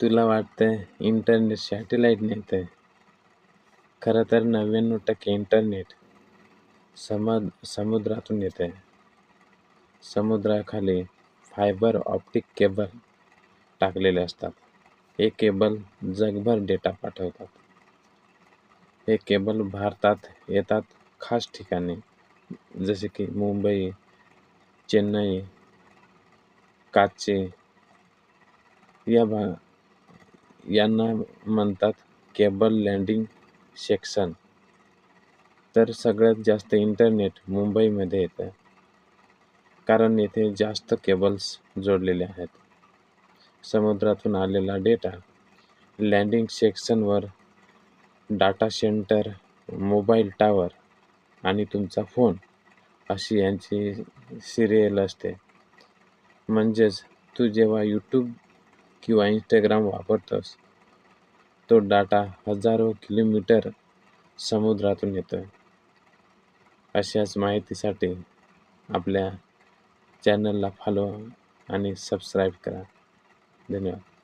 तुला वाटतंय इंटरनेट सॅटेलाईटने येतंय. खरं तर 99% इंटरनेट समुद्रातून येतंय. समुद्राखाली फायबर ऑप्टिक केबल टाकलेले असतात. हे केबल जगभर डेटा पाठवतात. हे केबल भारतात येतात खास ठिकाणी, जसे की मुंबई, चेन्नई, काची यांना म्हणतात केबल लँडिंग सेक्शन. तर सगळ्यात जास्त इंटरनेट मुंबईमध्ये येतं, कारण येथे जास्त केबल्स जोडलेले आहेत. समुद्रातून आलेला डेटा लँडिंग सेक्शनवर डाटा सेंटर, मोबाईल टॉवर आणि तुमचा फोन अशी यांची सिरियल असते. म्हणजेच तू जेव्हा यूट्यूब किंवा इंस्टाग्राम वापरतोस, तो डाटा हजारो किलोमीटर समुद्रातून येतो. अशाच माहितीसाठी आपल्या चॅनलला फॉलो आणि सबस्क्राईब करा. धन्यवाद.